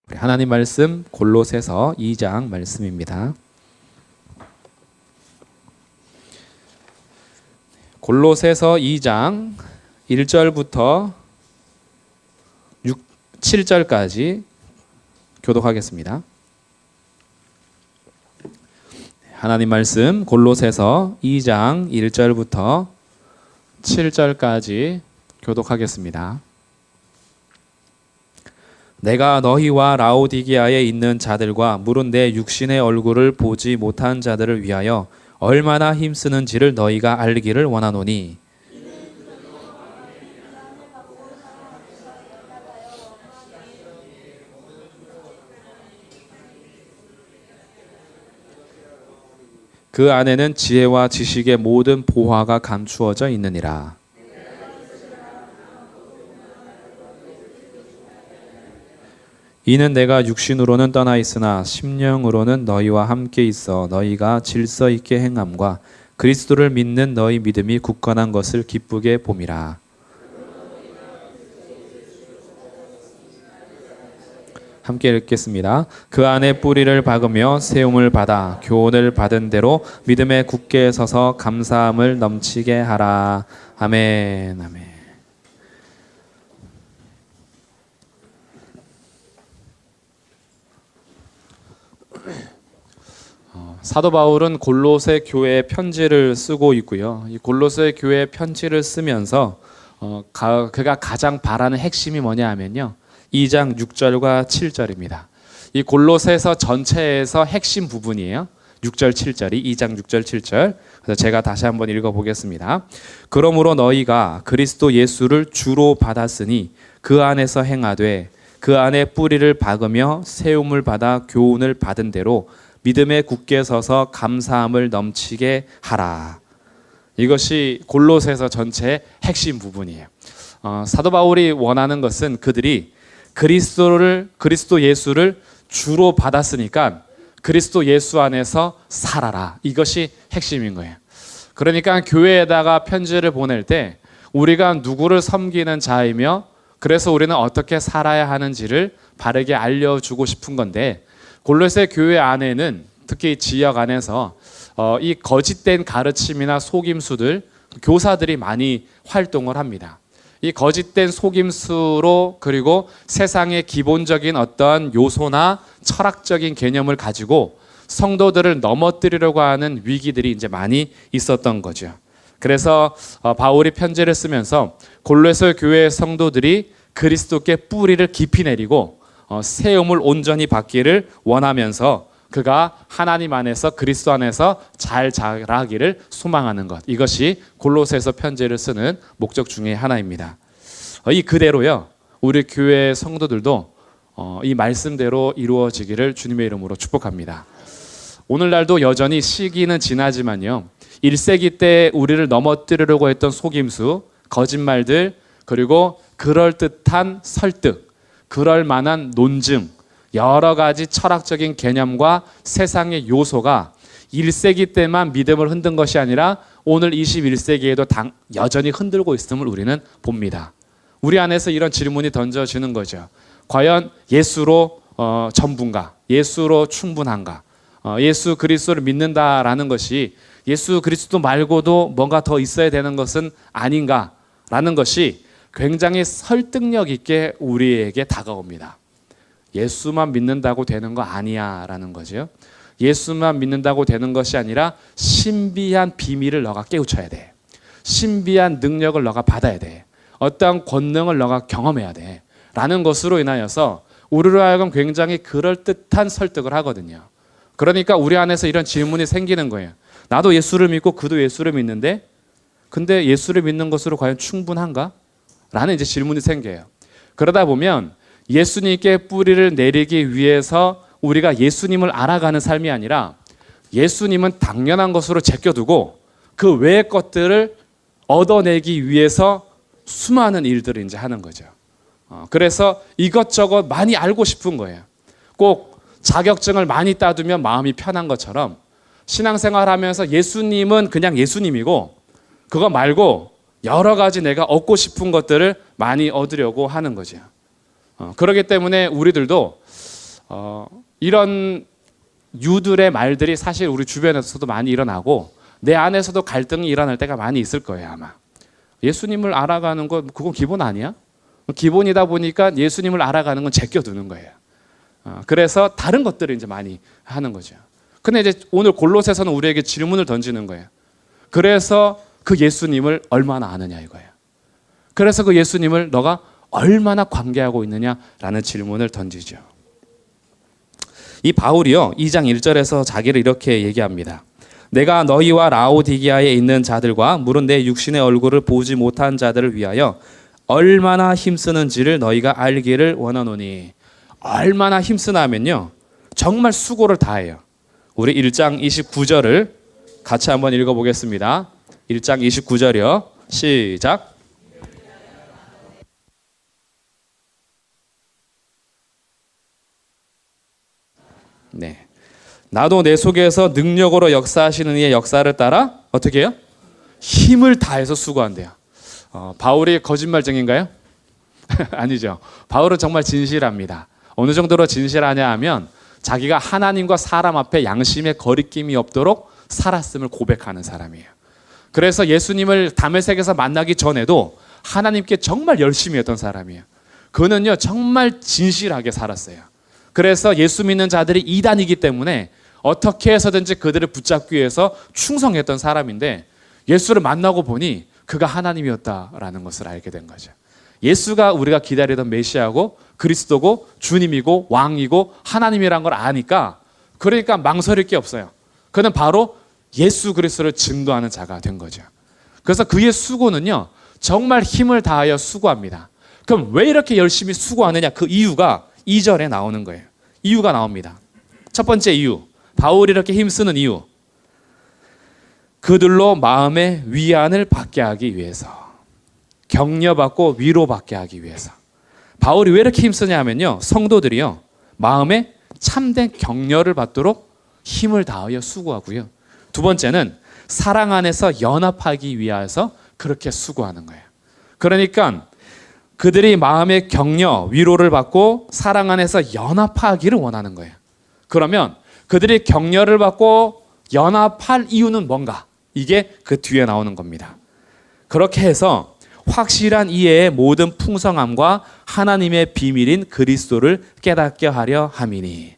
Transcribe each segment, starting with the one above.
우리 하나님 말씀 골로새서 2장 말씀입니다. 골로새서 2장 1절부터 7절까지 교독하겠습니다. 하나님 말씀 골로새서 2장 1절부터 7절까지 교독하겠습니다. 내가 너희와 라오디게아에 있는 자들과 물은 내 육신의 얼굴을 보지 못한 자들을 위하여 얼마나 힘쓰는지를 너희가 알기를 원하노니, 그 안에는 지혜와 지식의 모든 보화가 감추어져 있느니라. 이는 내가 육신으로는 떠나 있으나 심령으로는 너희와 함께 있어 너희가 질서 있게 행함과 그리스도를 믿는 너희 믿음이 굳건한 것을 기쁘게 봄이라. 함께 읽겠습니다. 그 안에 뿌리를 박으며 세움을 받아 교훈을 받은 대로 믿음에 굳게 서서 감사함을 넘치게 하라. 아멘. 아멘. 사도 바울은 골로새 교회에 편지를 쓰고 있고요. 이 골로새 교회에 편지를 쓰면서 그가 가장 바라는 핵심이 뭐냐 하면요, 2장 6절과 7절입니다. 이 골로새서 전체에서 핵심 부분이에요. 6절 7절이 2장 6절 7절. 그래서 제가 다시 한번 읽어보겠습니다. 그러므로 너희가 그리스도 예수를 주로 받았으니 그 안에서 행하되 그 안에 뿌리를 박으며 세움을 받아 교훈을 받은 대로 믿음에 굳게 서서 감사함을 넘치게 하라. 이것이 골로새서 전체의 핵심 부분이에요. 사도 바울이 원하는 것은 그들이 그리스도 예수를 주로 받았으니까 그리스도 예수 안에서 살아라. 이것이 핵심인 거예요. 그러니까 교회에다가 편지를 보낼 때 우리가 누구를 섬기는 자이며 그래서 우리는 어떻게 살아야 하는지를 바르게 알려주고 싶은 건데, 골로새 교회 안에는 특히 지역 안에서 이 거짓된 가르침이나 속임수들, 교사들이 많이 활동을 합니다. 이 거짓된 속임수로 그리고 세상의 기본적인 어떤 요소나 철학적인 개념을 가지고 성도들을 넘어뜨리려고 하는 위기들이 이제 많이 있었던 거죠. 그래서 바울이 편지를 쓰면서 골로새 교회의 성도들이 그리스도께 뿌리를 깊이 내리고 세움을 온전히 받기를 원하면서 그가 하나님 안에서 그리스도 안에서 잘 자라기를 소망하는 것, 이것이 골로새서 편지를 쓰는 목적 중에 하나입니다. 이 그대로요, 우리 교회 성도들도 이 말씀대로 이루어지기를 주님의 이름으로 축복합니다. 오늘날도 여전히 시기는 지나지만요, 1세기 때 우리를 넘어뜨리려고 했던 속임수, 거짓말들, 그리고 그럴듯한 설득, 그럴 만한 논증, 여러 가지 철학적인 개념과 세상의 요소가 1세기 때만 믿음을 흔든 것이 아니라 오늘 21세기에도 여전히 흔들고 있음을 우리는 봅니다. 우리 안에서 이런 질문이 던져지는 거죠. 과연 예수로 전부인가? 예수로 충분한가? 예수 그리스도를 믿는다라는 것이 예수 그리스도 말고도 뭔가 더 있어야 되는 것은 아닌가라는 것이 굉장히 설득력 있게 우리에게 다가옵니다. 예수만 믿는다고 되는 거 아니야 라는 거죠. 예수만 믿는다고 되는 것이 아니라 신비한 비밀을 너가 깨우쳐야 돼. 신비한 능력을 너가 받아야 돼. 어떠한 권능을 너가 경험해야 돼 라는 것으로 인하여서 우리로 하여금 굉장히 그럴듯한 설득을 하거든요. 그러니까 우리 안에서 이런 질문이 생기는 거예요. 나도 예수를 믿고 그도 예수를 믿는데 근데 예수를 믿는 것으로 과연 충분한가? 라는 이제 질문이 생겨요. 그러다 보면 예수님께 뿌리를 내리기 위해서 우리가 예수님을 알아가는 삶이 아니라 예수님은 당연한 것으로 제껴두고 그 외의 것들을 얻어내기 위해서 수많은 일들을 이제 하는 거죠. 그래서 이것저것 많이 알고 싶은 거예요. 꼭 자격증을 많이 따두면 마음이 편한 것처럼 신앙생활 하면서 예수님은 그냥 예수님이고 그거 말고 여러 가지 내가 얻고 싶은 것들을 많이 얻으려고 하는 거죠. 그렇기 때문에 우리들도 이런 유들의 말들이 사실 우리 주변에서도 많이 일어나고 내 안에서도 갈등이 일어날 때가 많이 있을 거예요 아마. 예수님을 알아가는 건 그건 기본 아니야? 기본이다 보니까 예수님을 알아가는 건 제껴두는 거예요. 그래서 다른 것들을 이제 많이 하는 거죠. 근데 이제 오늘 골로새서는 우리에게 질문을 던지는 거예요. 그래서 그 예수님을 얼마나 아느냐 이거예요. 그래서 그 예수님을 너가 얼마나 관계하고 있느냐라는 질문을 던지죠. 이 바울이요 2장 1절에서 자기를 이렇게 얘기합니다. 내가 너희와 라오디게아에 있는 자들과 물은 내 육신의 얼굴을 보지 못한 자들을 위하여 얼마나 힘쓰는지를 너희가 알기를 원하노니. 얼마나 힘쓰나 하면요 정말 수고를 다해요. 우리 1장 29절을 같이 한번 읽어보겠습니다. 1장 29절이요 시작. 네, 나도 내 속에서 능력으로 역사하시는 이의 역사를 따라 어떻게 해요? 힘을 다해서 수고한대요. 바울이 거짓말쟁인가요? 아니죠. 바울은 정말 진실합니다. 어느 정도로 진실하냐 하면 자기가 하나님과 사람 앞에 양심의 거리낌이 없도록 살았음을 고백하는 사람이에요. 그래서 예수님을 다메섹에서 만나기 전에도 하나님께 정말 열심히 했던 사람이에요. 그는요 정말 진실하게 살았어요. 그래서 예수 믿는 자들이 이단이기 때문에 어떻게 해서든지 그들을 붙잡기 위해서 충성했던 사람인데 예수를 만나고 보니 그가 하나님이었다라는 것을 알게 된 거죠. 예수가 우리가 기다리던 메시아고 그리스도고 주님이고 왕이고 하나님이란 걸 아니까 그러니까 망설일 게 없어요. 그는 바로 예수 그리스도를 증거하는 자가 된 거죠. 그래서 그의 수고는요 정말 힘을 다하여 수고합니다. 그럼 왜 이렇게 열심히 수고하느냐 그 이유가 2절에 나오는 거예요. 이유가 나옵니다. 첫 번째 이유, 바울이 이렇게 힘쓰는 이유, 그들로 마음의 위안을 받게 하기 위해서, 격려받고 위로받게 하기 위해서. 바울이 왜 이렇게 힘쓰냐 하면요 성도들이요 마음에 참된 격려를 받도록 힘을 다하여 수고하고요, 두 번째는 사랑 안에서 연합하기 위해서 그렇게 수고하는 거예요. 그러니까 그들이 마음의 격려, 위로를 받고 사랑 안에서 연합하기를 원하는 거예요. 그러면 그들이 격려를 받고 연합할 이유는 뭔가? 이게 그 뒤에 나오는 겁니다. 그렇게 해서 확실한 이해의 모든 풍성함과 하나님의 비밀인 그리스도를 깨닫게 하려 함이니.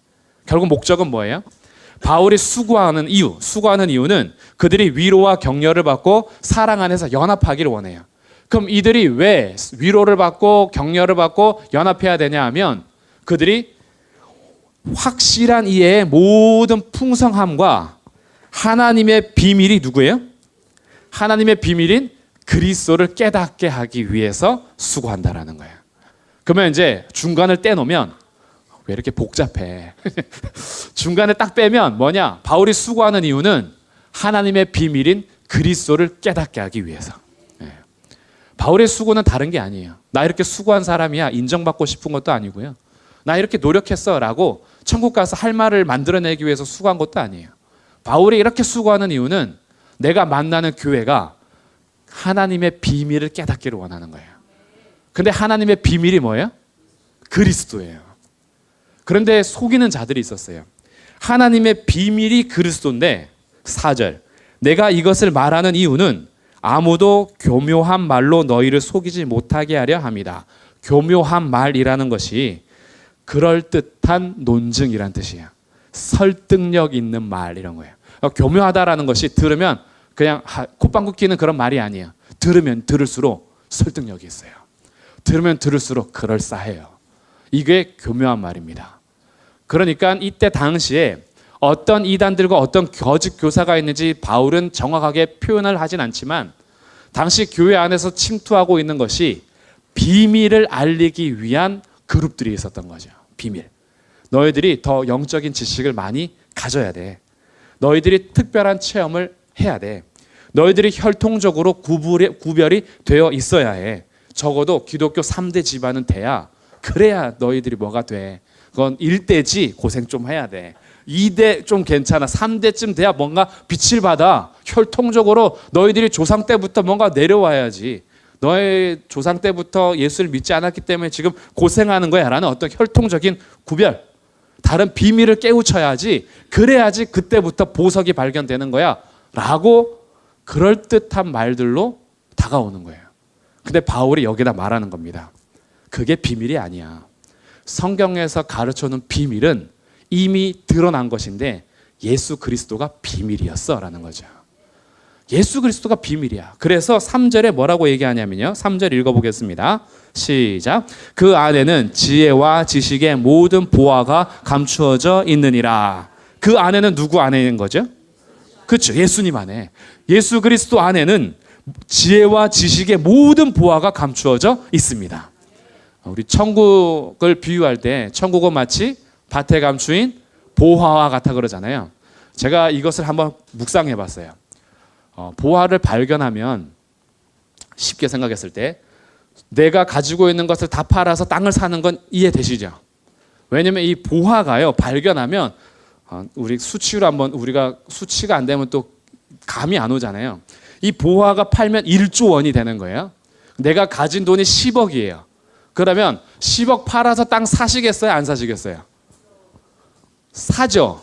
결국 목적은 뭐예요? 바울이 수고하는 이유는 그들이 위로와 격려를 받고 사랑 안에서 연합하기를 원해요. 그럼 이들이 왜 위로를 받고 격려를 받고 연합해야 되냐 하면 그들이 확실한 이해의 모든 풍성함과 하나님의 비밀이 누구예요? 하나님의 비밀인 그리스도를 깨닫게 하기 위해서 수고한다라는 거예요. 그러면 이제 중간을 떼놓으면 왜 이렇게 복잡해? 중간에 딱 빼면 뭐냐? 바울이 수고하는 이유는 하나님의 비밀인 그리스도를 깨닫게 하기 위해서. 바울의 수고는 다른 게 아니에요. 나 이렇게 수고한 사람이야 인정받고 싶은 것도 아니고요. 나 이렇게 노력했어 라고 천국 가서 할 말을 만들어내기 위해서 수고한 것도 아니에요. 바울이 이렇게 수고하는 이유는 내가 만나는 교회가 하나님의 비밀을 깨닫기를 원하는 거예요. 근데 하나님의 비밀이 뭐예요? 그리스도예요. 그런데 속이는 자들이 있었어요. 하나님의 비밀이 그리스도인데 4절 내가 이것을 말하는 이유는 아무도 교묘한 말로 너희를 속이지 못하게 하려 함이다. 교묘한 말이라는 것이 그럴듯한 논증이란 뜻이에요. 설득력 있는 말 이런 거예요. 교묘하다라는 것이 들으면 그냥 콧방귀 뀌는 그런 말이 아니에요. 들으면 들을수록 설득력이 있어요. 들으면 들을수록 그럴싸해요. 이게 교묘한 말입니다. 그러니까 이때 당시에 어떤 이단들과 어떤 거짓 교사가 있는지 바울은 정확하게 표현을 하진 않지만 당시 교회 안에서 침투하고 있는 것이 비밀을 알리기 위한 그룹들이 있었던 거죠. 비밀. 너희들이 더 영적인 지식을 많이 가져야 돼. 너희들이 특별한 체험을 해야 돼. 너희들이 혈통적으로 구별이 되어 있어야 해. 적어도 기독교 3대 집안은 돼야. 그래야 너희들이 뭐가 돼. 그건 1대지 고생 좀 해야 돼. 2대 좀 괜찮아. 3대쯤 돼야 뭔가 빛을 받아. 혈통적으로 너희들이 조상 때부터 뭔가 내려와야지. 너의 조상 때부터 예수를 믿지 않았기 때문에 지금 고생하는 거야 라는 어떤 혈통적인 구별. 다른 비밀을 깨우쳐야지. 그래야지 그때부터 보석이 발견되는 거야. 라고 그럴듯한 말들로 다가오는 거예요. 근데 바울이 여기다 말하는 겁니다. 그게 비밀이 아니야. 성경에서 가르쳐놓은 비밀은 이미 드러난 것인데 예수 그리스도가 비밀이었어 라는 거죠. 예수 그리스도가 비밀이야. 그래서 3절에 뭐라고 얘기하냐면요. 3절 읽어보겠습니다. 시작. 그 안에는 지혜와 지식의 모든 보화가 감추어져 있느니라. 그 안에는 누구 안에 있는 거죠? 그렇죠. 예수님 안에. 예수 그리스도 안에는 지혜와 지식의 모든 보화가 감추어져 있습니다. 우리 천국을 비유할 때 천국은 마치 밭에 감추인 보화와 같아 그러잖아요. 제가 이것을 한번 묵상해 봤어요. 보화를 발견하면 쉽게 생각했을 때 내가 가지고 있는 것을 다 팔아서 땅을 사는 건 이해되시죠? 왜냐면 이 보화가요, 발견하면 우리 수치로 한번 우리가 수치가 안 되면 또 감이 안 오잖아요. 이 보화가 팔면 1조 원이 되는 거예요. 내가 가진 돈이 10억이에요. 그러면 10억 팔아서 땅 사시겠어요? 안 사시겠어요? 사죠.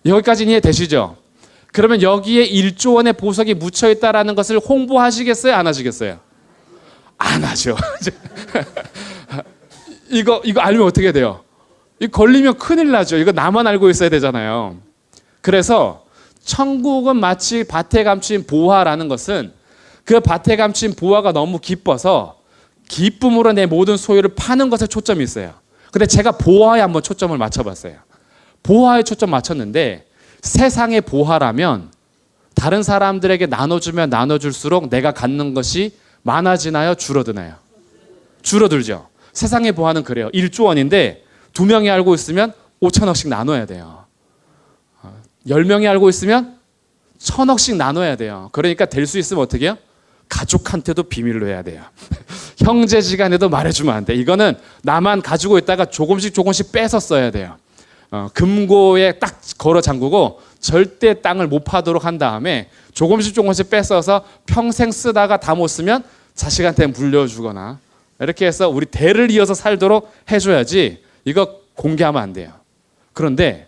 여기까지는 이해되시죠? 그러면 여기에 1조 원의 보석이 묻혀 있다라는 것을 홍보하시겠어요? 안 하시겠어요? 안 하죠. 이거 알면 어떻게 돼요? 이거 걸리면 큰일 나죠. 이거 나만 알고 있어야 되잖아요. 그래서 천국은 마치 밭에 감춘 보화라는 것은 그 밭에 감춘 보화가 너무 기뻐서 기쁨으로 내 모든 소유를 파는 것에 초점이 있어요. 근데 제가 보화에 한번 초점을 맞춰봤어요. 보화에 초점 맞췄는데 세상의 보화라면 다른 사람들에게 나눠주면 나눠줄수록 내가 갖는 것이 많아지나요? 줄어드나요? 줄어들죠. 세상의 보화는 그래요. 1조 원인데 2명이 알고 있으면 5천억씩 나눠야 돼요. 10명이 알고 있으면 1,000억씩 나눠야 돼요. 그러니까 될 수 있으면 어떻게 해요? 가족한테도 비밀로 해야 돼요. 형제지간에도 말해주면 안 돼. 이거는 나만 가지고 있다가 조금씩 뺏어 써야 돼요. 금고에 딱 걸어 잠그고 절대 땅을 못 파도록 한 다음에 조금씩 뺏어서 평생 쓰다가 다 못 쓰면 자식한테 물려주거나 이렇게 해서 우리 대를 이어서 살도록 해줘야지. 이거 공개하면 안 돼요. 그런데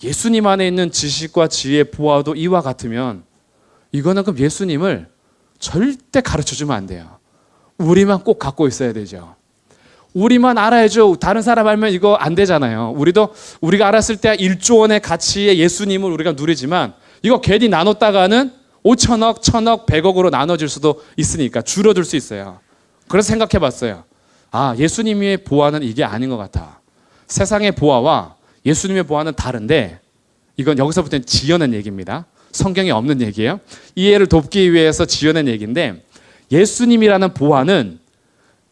예수님 안에 있는 지식과 지혜, 보화도 이와 같으면 이거는 그럼 예수님을 절대 가르쳐주면 안 돼요. 우리만 꼭 갖고 있어야 되죠. 우리만 알아야죠. 다른 사람 알면 이거 안 되잖아요. 우리가 알았을 때 1조 원의 가치의 예수님을 우리가 누리지만 이거 괜히 나눴다가는 5천억, 1,000억, 100억으로 나눠질 수도 있으니까 줄어들 수 있어요. 그래서 생각해 봤어요. 예수님의 보화는 이게 아닌 것 같아. 세상의 보화와 예수님의 보화는 다른데 이건 여기서부터는 지어낸 얘기입니다. 성경에 없는 얘기예요. 이해를 돕기 위해서 지어낸 얘기인데 예수님이라는 보화는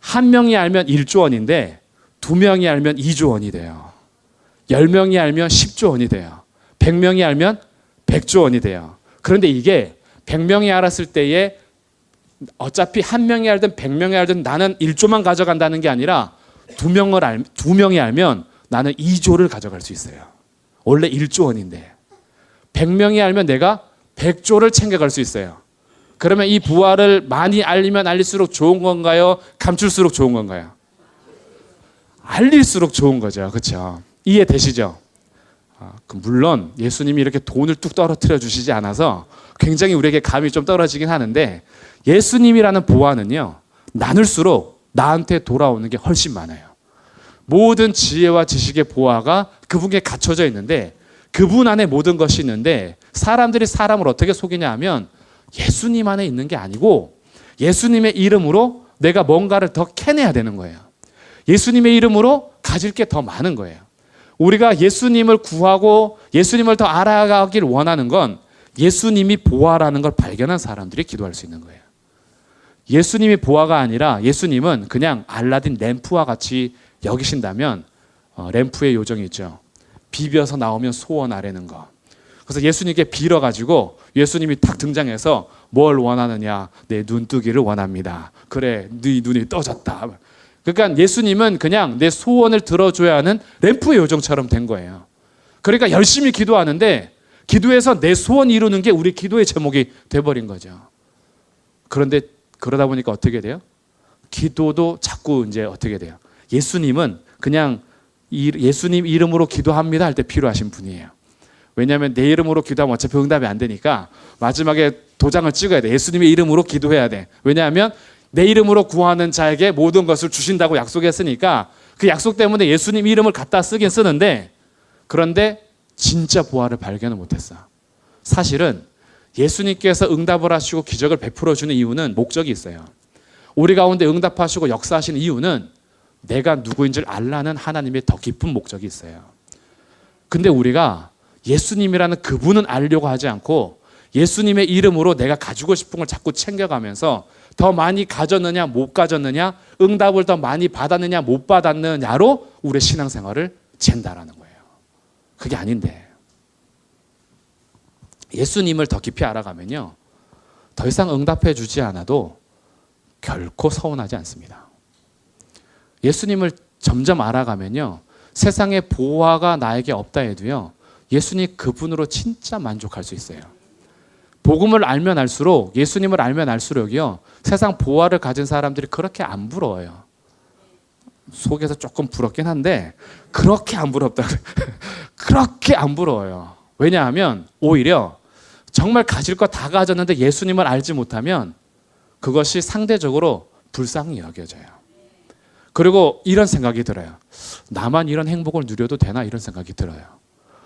한 명이 알면 1조 원인데 2명이 알면 2조 원이 돼요. 10명이 알면 10조 원이 돼요. 100명이 알면 100조 원이 돼요. 그런데 이게 100명이 알았을 때에 어차피 한 명이 알든 100명이 알든 나는 1조만 가져간다는 게 아니라 2명이 알면 나는 2조를 가져갈 수 있어요. 원래 1조 원인데 100명이 알면 내가 100조를 챙겨갈 수 있어요. 그러면 이 부활을 많이 알리면 알릴수록 좋은 건가요? 감출수록 좋은 건가요? 알릴수록 좋은 거죠. 그렇죠? 이해되시죠? 물론 예수님이 이렇게 돈을 뚝 떨어뜨려 주시지 않아서 굉장히 우리에게 감이 좀 떨어지긴 하는데 예수님이라는 보화는요. 나눌수록 나한테 돌아오는 게 훨씬 많아요. 모든 지혜와 지식의 보화가 그분께 갖춰져 있는데 그분 안에 모든 것이 있는데 사람들이 사람을 어떻게 속이냐 하면 예수님 안에 있는 게 아니고 예수님의 이름으로 내가 뭔가를 더 캐내야 되는 거예요. 예수님의 이름으로 가질 게 더 많은 거예요. 우리가 예수님을 구하고 예수님을 더 알아가길 원하는 건 예수님이 보화라는 걸 발견한 사람들이 기도할 수 있는 거예요. 예수님이 보화가 아니라 예수님은 그냥 알라딘 램프와 같이 여기신다면 램프의 요정이 있죠. 비벼서 나오면 소원 아래는 거. 그래서 예수님께 빌어가지고 예수님이 딱 등장해서 뭘 원하느냐? 내 눈뜨기를 원합니다. 그래, 네 눈이 떠졌다. 그러니까 예수님은 그냥 내 소원을 들어줘야 하는 램프의 요정처럼 된 거예요. 그러니까 열심히 기도하는데 기도해서 내 소원 이루는 게 우리 기도의 제목이 돼버린 거죠. 그런데 그러다 보니까 어떻게 돼요? 기도도 자꾸 이제 어떻게 돼요? 예수님은 그냥 예수님 이름으로 기도합니다 할 때 필요하신 분이에요. 왜냐하면 내 이름으로 기도하면 어차피 응답이 안 되니까 마지막에 도장을 찍어야 돼. 예수님의 이름으로 기도해야 돼. 왜냐하면 내 이름으로 구하는 자에게 모든 것을 주신다고 약속했으니까 그 약속 때문에 예수님 이름을 갖다 쓰긴 쓰는데, 그런데 진짜 부활을 발견을 못했어. 사실은 예수님께서 응답을 하시고 기적을 베풀어 주는 이유는 목적이 있어요. 우리 가운데 응답하시고 역사하시는 이유는 내가 누구인 줄 알라는 하나님의 더 깊은 목적이 있어요. 근데 우리가 예수님이라는 그분은 알려고 하지 않고 예수님의 이름으로 내가 가지고 싶은 걸 자꾸 챙겨가면서 더 많이 가졌느냐 못 가졌느냐, 응답을 더 많이 받았느냐 못 받았느냐로 우리의 신앙생활을 잰다라는 거예요. 그게 아닌데, 예수님을 더 깊이 알아가면요, 더 이상 응답해 주지 않아도 결코 서운하지 않습니다. 예수님을 점점 알아가면요, 세상의 보화가 나에게 없다 해도요, 예수님 그분으로 진짜 만족할 수 있어요. 복음을 알면 알수록, 예수님을 알면 알수록요, 세상 보화를 가진 사람들이 그렇게 안 부러워요. 속에서 조금 부럽긴 한데 그렇게 안 부럽다. 그렇게 안 부러워요. 왜냐하면 오히려 정말 가질 거 다 가졌는데 예수님을 알지 못하면 그것이 상대적으로 불쌍히 여겨져요. 그리고 이런 생각이 들어요. 나만 이런 행복을 누려도 되나, 이런 생각이 들어요.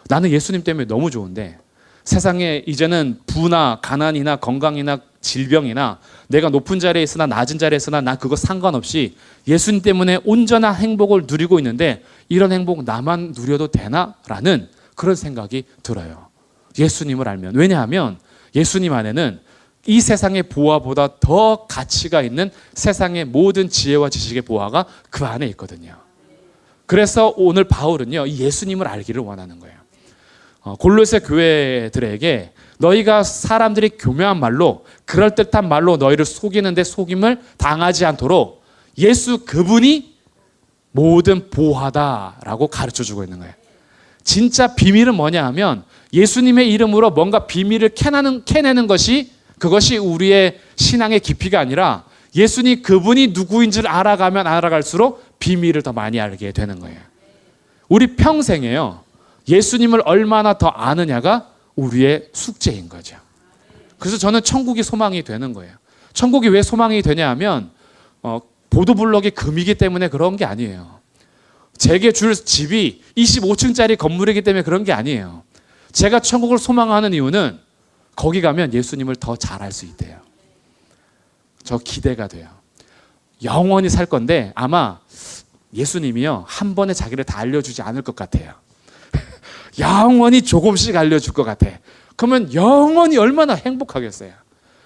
나는 예수님 때문에 너무 좋은데 세상에 이제는 부나 가난이나 건강이나 질병이나 내가 높은 자리에 있으나 낮은 자리에 있으나 나 그거 상관없이 예수님 때문에 온전한 행복을 누리고 있는데 이런 행복 나만 누려도 되나? 라는 그런 생각이 들어요. 예수님을 알면. 왜냐하면 예수님 안에는 이 세상의 보화보다 더 가치가 있는 세상의 모든 지혜와 지식의 보화가 그 안에 있거든요. 그래서 오늘 바울은요, 이 예수님을 알기를 원하는 거예요. 골로새 교회들에게 너희가 사람들이 교묘한 말로, 그럴듯한 말로 너희를 속이는데 속임을 당하지 않도록 예수 그분이 모든 보화다라고 가르쳐주고 있는 거예요. 진짜 비밀은 뭐냐 하면 예수님의 이름으로 뭔가 비밀을 캐내는 것이, 그것이 우리의 신앙의 깊이가 아니라 예수님 그분이 누구인지를 알아가면 알아갈수록 비밀을 더 많이 알게 되는 거예요. 우리 평생에요, 예수님을 얼마나 더 아느냐가 우리의 숙제인 거죠. 그래서 저는 천국이 소망이 되는 거예요. 천국이 왜 소망이 되냐 하면 보도블록이 금이기 때문에 그런 게 아니에요. 제게 줄 집이 25층짜리 건물이기 때문에 그런 게 아니에요. 제가 천국을 소망하는 이유는 거기 가면 예수님을 더 잘 알 수 있대요. 저 기대가 돼요. 영원히 살 건데 아마 예수님이요, 한 번에 자기를 다 알려주지 않을 것 같아요. 영원히 조금씩 알려줄 것 같아. 그러면 영원히 얼마나 행복하겠어요.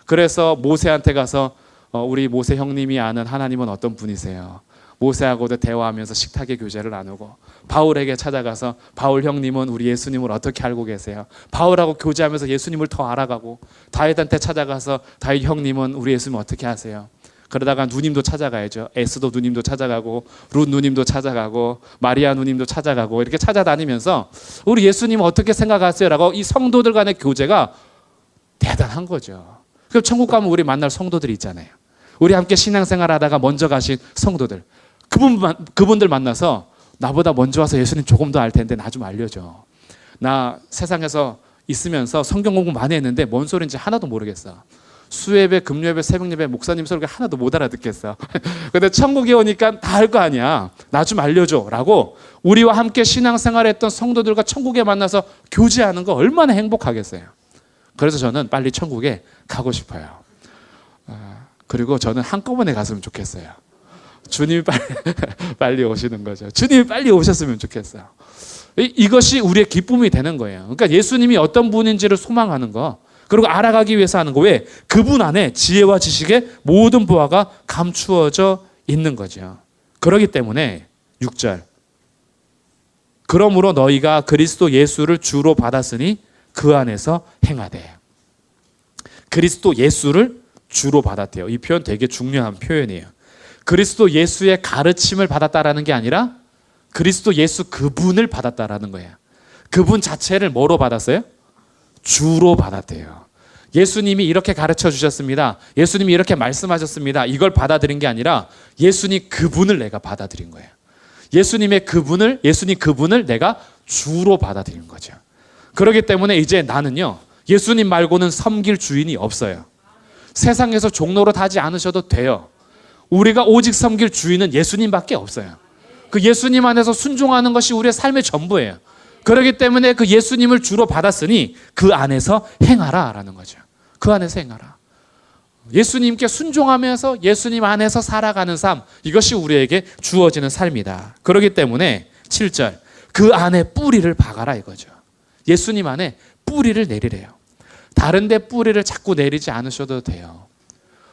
그래서 모세한테 가서 우리 모세 형님이 아는 하나님은 어떤 분이세요? 모세하고도 대화하면서 식탁의 교제를 나누고, 바울에게 찾아가서 바울 형님은 우리 예수님을 어떻게 알고 계세요? 바울하고 교제하면서 예수님을 더 알아가고, 다윗한테 찾아가서 다윗 형님은 우리 예수님 어떻게 아세요? 그러다가 누님도 찾아가야죠. 에스도 누님도 찾아가고, 룻 누님도 찾아가고, 마리아 누님도 찾아가고, 이렇게 찾아다니면서 우리 예수님 어떻게 생각하세요? 라고 이 성도들 간의 교제가 대단한 거죠. 그럼 천국 가면 우리 만날 성도들이 있잖아요. 우리 함께 신앙생활 하다가 먼저 가신 성도들, 그분들 만나서 나보다 먼저 와서 예수님 조금 더 알 텐데 나 좀 알려줘. 나 세상에서 있으면서 성경 공부 많이 했는데 뭔 소리인지 하나도 모르겠어. 수예배, 금요예배, 새벽예배, 목사님 설교 하나도 못 알아듣겠어. 근데 천국에 오니까 다 알 거 아니야. 나 좀 알려줘 라고 우리와 함께 신앙생활했던 성도들과 천국에 만나서 교제하는 거 얼마나 행복하겠어요. 그래서 저는 빨리 천국에 가고 싶어요. 그리고 저는 한꺼번에 갔으면 좋겠어요. 주님이 빨리 오시는 거죠. 주님이 빨리 오셨으면 좋겠어요. 이것이 우리의 기쁨이 되는 거예요. 그러니까 예수님이 어떤 분인지를 소망하는 거, 그리고 알아가기 위해서 하는 거. 왜? 그분 안에 지혜와 지식의 모든 보화가 감추어져 있는 거죠. 그렇기 때문에 6절, 그러므로 너희가 그리스도 예수를 주로 받았으니 그 안에서 행하되. 그리스도 예수를 주로 받았대요. 이 표현 되게 중요한 표현이에요. 그리스도 예수의 가르침을 받았다라는 게 아니라 그리스도 예수 그분을 받았다라는 거예요. 그분 자체를 뭐로 받았어요? 주로 받았대요. 예수님이 이렇게 가르쳐 주셨습니다. 예수님이 이렇게 말씀하셨습니다. 이걸 받아들인 게 아니라 예수님 그분을 내가 받아들인 거예요. 예수님 그분을 내가 주로 받아들이는 거죠. 그렇기 때문에 이제 나는요, 예수님 말고는 섬길 주인이 없어요. 세상에서 종노릇 하지 않으셔도 돼요. 우리가 오직 섬길 주인은 예수님밖에 없어요. 그 예수님 안에서 순종하는 것이 우리의 삶의 전부예요. 그렇기 때문에 그 예수님을 주로 받았으니 그 안에서 행하라라는 거죠. 그 안에서 행하라. 예수님께 순종하면서 예수님 안에서 살아가는 삶, 이것이 우리에게 주어지는 삶이다. 그렇기 때문에 7절, 그 안에 뿌리를 박아라 이거죠. 예수님 안에 뿌리를 내리래요. 다른 데 뿌리를 자꾸 내리지 않으셔도 돼요.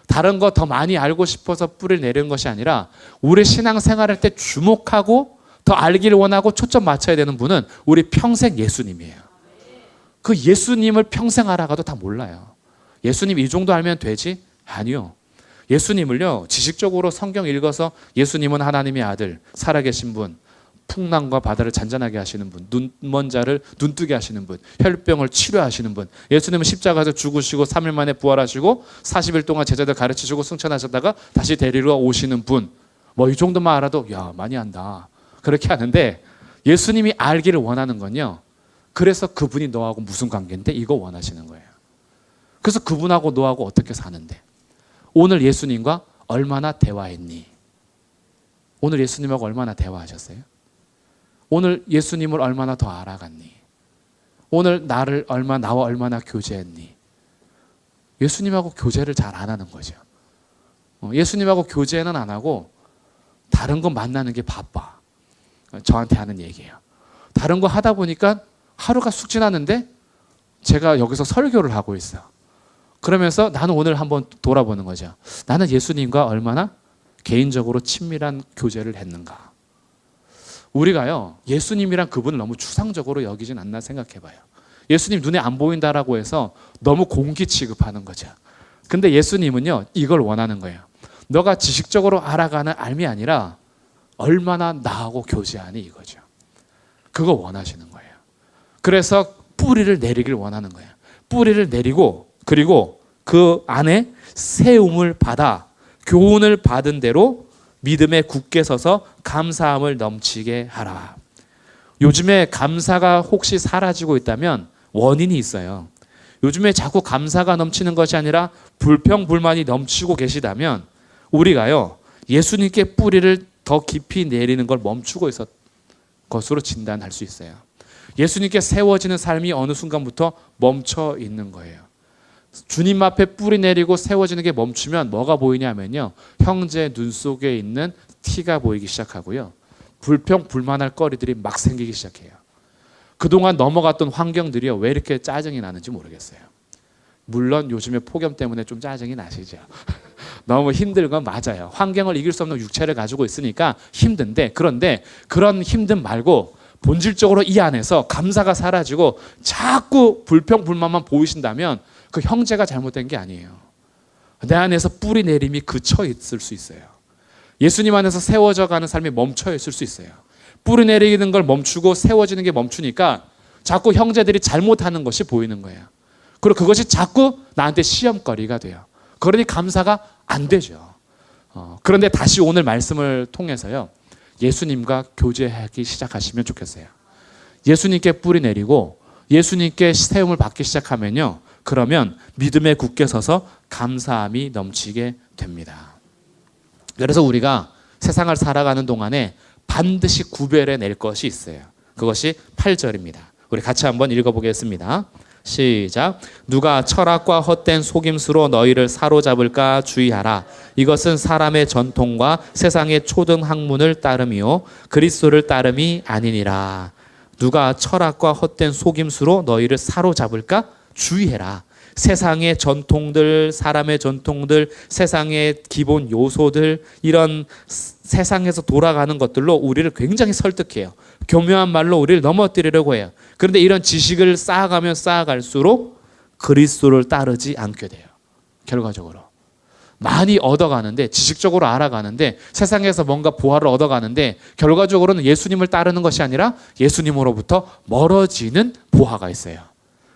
다른 거 더 많이 알고 싶어서 뿌리를 내리는 것이 아니라 우리 신앙생활할 때 주목하고 더 알기를 원하고 초점 맞춰야 되는 분은 우리 평생 예수님이에요. 그 예수님을 평생 알아가도 다 몰라요. 예수님 이 정도 알면 되지? 아니요. 예수님을요, 지식적으로 성경 읽어서 예수님은 하나님의 아들, 살아계신 분, 풍랑과 바다를 잔잔하게 하시는 분, 눈먼 자를 눈뜨게 하시는 분, 혈병을 치료하시는 분, 예수님은 십자가에서 죽으시고 3일 만에 부활하시고 40일 동안 제자들 가르치시고 승천하셨다가 다시 데리러 오시는 분, 뭐 이 정도만 알아도 야, 많이 안다. 그렇게 하는데 예수님이 알기를 원하는 건요, 그래서 그분이 너하고 무슨 관계인데 이거 원하시는 거예요. 그래서 그분하고 너하고 어떻게 사는데, 오늘 예수님과 얼마나 대화했니? 오늘 예수님하고 얼마나 대화하셨어요? 오늘 예수님을 얼마나 더 알아갔니? 오늘 나와 얼마나 교제했니? 예수님하고 교제를 잘 안 하는 거죠. 예수님하고 교제는 안 하고 다른 거 만나는 게 바빠. 저한테 하는 얘기예요. 다른 거 하다 보니까 하루가 쑥 지났는데 제가 여기서 설교를 하고 있어. 그러면서 나는 오늘 한번 돌아보는 거죠. 나는 예수님과 얼마나 개인적으로 친밀한 교제를 했는가. 우리가요, 예수님이란 그분을 너무 추상적으로 여기진 않나 생각해봐요. 예수님 눈에 안 보인다라고 해서 너무 공기 취급하는 거죠. 근데 예수님은요, 이걸 원하는 거예요. 너가 지식적으로 알아가는 알미 아니라 얼마나 나하고 교제하니 이거죠. 그거 원하시는 거예요. 그래서 뿌리를 내리길 원하는 거예요. 뿌리를 내리고, 그리고 그 안에 세움을 받아 교훈을 받은 대로 믿음에 굳게 서서 감사함을 넘치게 하라. 요즘에 감사가 혹시 사라지고 있다면 원인이 있어요. 요즘에 자꾸 감사가 넘치는 것이 아니라 불평불만이 넘치고 계시다면 우리가요, 예수님께 뿌리를 더 깊이 내리는 걸 멈추고 있었 것으로 진단할 수 있어요. 예수님께 세워지는 삶이 어느 순간부터 멈춰 있는 거예요. 주님 앞에 뿌리 내리고 세워지는 게 멈추면 뭐가 보이냐면요, 형제 눈 속에 있는 티가 보이기 시작하고요, 불평불만할 거리들이 막 생기기 시작해요. 그동안 넘어갔던 환경들이요, 왜 이렇게 짜증이 나는지 모르겠어요. 물론 요즘에 폭염 때문에 좀 짜증이 나시죠. 너무 힘든 건 맞아요. 환경을 이길 수 없는 육체를 가지고 있으니까 힘든데, 그런데 그런 힘듦 말고 본질적으로 이 안에서 감사가 사라지고 자꾸 불평불만만 보이신다면 그 형제가 잘못된 게 아니에요. 내 안에서 뿌리 내림이 그쳐 있을 수 있어요. 예수님 안에서 세워져 가는 삶이 멈춰 있을 수 있어요. 뿌리 내리는 걸 멈추고 세워지는 게 멈추니까 자꾸 형제들이 잘못하는 것이 보이는 거예요. 그리고 그것이 자꾸 나한테 시험거리가 돼요. 그러니 감사가 안 되죠. 그런데 다시 오늘 말씀을 통해서요, 예수님과 교제하기 시작하시면 좋겠어요. 예수님께 뿌리 내리고 예수님께 세움을 받기 시작하면요, 그러면 믿음에 굳게 서서 감사함이 넘치게 됩니다. 그래서 우리가 세상을 살아가는 동안에 반드시 구별해낼 것이 있어요. 그것이 8절입니다. 우리 같이 한번 읽어보겠습니다. 시작. 누가 철학과 헛된 속임수로 너희를 사로잡을까 주의하라. 이것은 사람의 전통과 세상의 초등 학문을 따름이요 그리스도를 따름이 아니니라. 누가 철학과 헛된 속임수로 너희를 사로잡을까 주의해라. 세상의 전통들, 사람의 전통들, 세상의 기본 요소들, 이런 세상에서 돌아가는 것들로 우리를 굉장히 설득해요. 교묘한 말로 우리를 넘어뜨리려고 해요. 그런데 이런 지식을 쌓아가면 쌓아갈수록 그리스도를 따르지 않게 돼요. 결과적으로 많이 얻어가는데, 지식적으로 알아가는데, 세상에서 뭔가 보화를 얻어가는데 결과적으로는 예수님을 따르는 것이 아니라 예수님으로부터 멀어지는 보화가 있어요.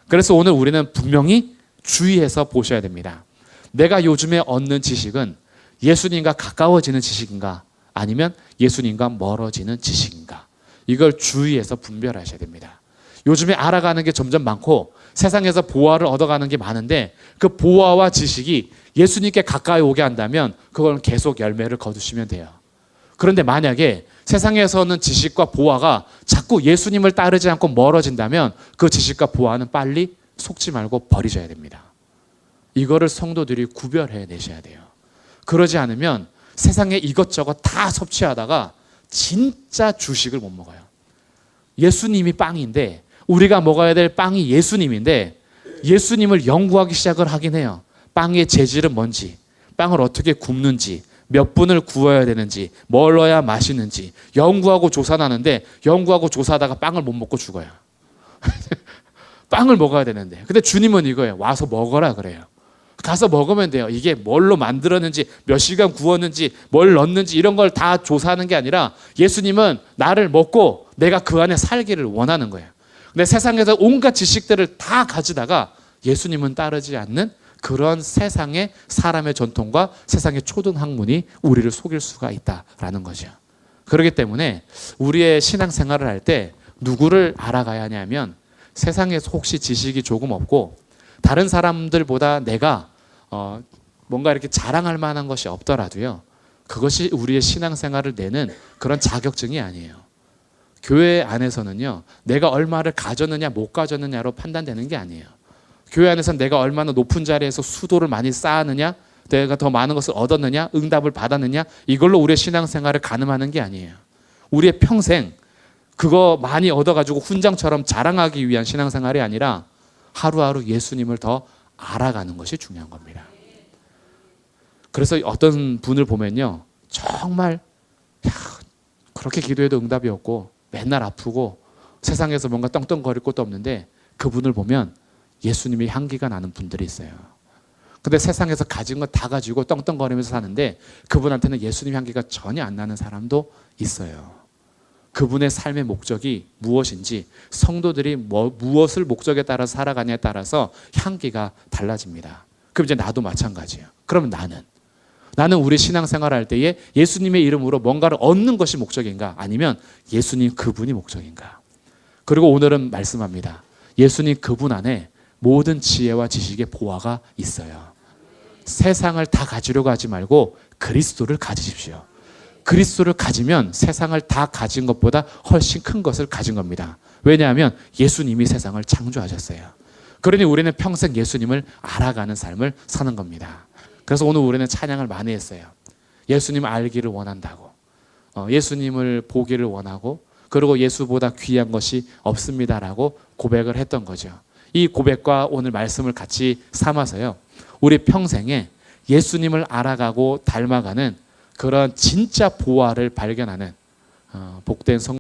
그래서 오늘 우리는 분명히 주의해서 보셔야 됩니다. 내가 요즘에 얻는 지식은 예수님과 가까워지는 지식인가, 아니면 예수님과 멀어지는 지식인가? 이걸 주의해서 분별하셔야 됩니다. 요즘에 알아가는 게 점점 많고 세상에서 보화를 얻어가는 게 많은데 그 보화와 지식이 예수님께 가까이 오게 한다면 그건 계속 열매를 거두시면 돼요. 그런데 만약에 세상에서는 지식과 보화가 자꾸 예수님을 따르지 않고 멀어진다면 그 지식과 보화는 빨리 속지 말고 버리셔야 됩니다. 이거를 성도들이 구별해 내셔야 돼요. 그러지 않으면 세상에 이것저것 다 섭취하다가 진짜 주식을 못 먹어요. 예수님이 빵인데 우리가 먹어야 될 빵이 예수님인데 예수님을 연구하기 시작을 하긴 해요. 빵의 재질은 뭔지, 빵을 어떻게 굽는지, 몇 분을 구워야 되는지, 뭘 넣어야 맛있는지 연구하고 조사하는데 연구하고 조사하다가 빵을 못 먹고 죽어요. 빵을 먹어야 되는데. 근데 주님은 이거예요. 와서 먹어라 그래요. 가서 먹으면 돼요. 이게 뭘로 만들었는지, 몇 시간 구웠는지, 뭘 넣었는지 이런 걸 다 조사하는 게 아니라 예수님은 나를 먹고 내가 그 안에 살기를 원하는 거예요. 근데 세상에서 온갖 지식들을 다 가지다가 예수님은 따르지 않는 그런 세상의 사람의 전통과 세상의 초등학문이 우리를 속일 수가 있다라는 거죠. 그렇기 때문에 우리의 신앙생활을 할 때 누구를 알아가야 하냐면 세상에서 혹시 지식이 조금 없고 다른 사람들보다 내가 뭔가 이렇게 자랑할 만한 것이 없더라도요. 그것이 우리의 신앙생활을 내는 그런 자격증이 아니에요. 교회 안에서는요. 내가 얼마를 가졌느냐 못 가졌느냐로 판단되는 게 아니에요. 교회 안에서는 내가 얼마나 높은 자리에서 수도를 많이 쌓았느냐, 내가 더 많은 것을 얻었느냐, 응답을 받았느냐 이걸로 우리의 신앙생활을 가늠하는 게 아니에요. 우리의 평생 그거 많이 얻어가지고 훈장처럼 자랑하기 위한 신앙생활이 아니라 하루하루 예수님을 더 알아가는 것이 중요한 겁니다. 그래서 어떤 분을 보면요. 정말 그렇게 기도해도 응답이 없고 맨날 아프고 세상에서 뭔가 떵떵거릴 것도 없는데 그분을 보면 예수님의 향기가 나는 분들이 있어요. 근데 세상에서 가진 거 다 가지고 떵떵거리면서 사는데 그분한테는 예수님 향기가 전혀 안 나는 사람도 있어요. 그분의 삶의 목적이 무엇인지 성도들이 무엇을 목적에 따라 살아가냐에 따라서 향기가 달라집니다. 그럼 이제 나도 마찬가지예요. 그러면 나는 우리 신앙생활을 할 때에 예수님의 이름으로 뭔가를 얻는 것이 목적인가 아니면 예수님 그분이 목적인가. 그리고 오늘은 말씀합니다. 예수님 그분 안에 모든 지혜와 지식의 보화가 있어요. 세상을 다 가지려고 하지 말고 그리스도를 가지십시오. 그리스도를 가지면 세상을 다 가진 것보다 훨씬 큰 것을 가진 겁니다. 왜냐하면 예수님이 세상을 창조하셨어요. 그러니 우리는 평생 예수님을 알아가는 삶을 사는 겁니다. 그래서 오늘 우리는 찬양을 많이 했어요. 예수님을 알기를 원한다고. 예수님을 보기를 원하고 그리고 예수보다 귀한 것이 없습니다라고 고백을 했던 거죠. 이 고백과 오늘 말씀을 같이 삼아서요. 우리 평생에 예수님을 알아가고 닮아가는 그런 진짜 보화를 발견하는 복된 성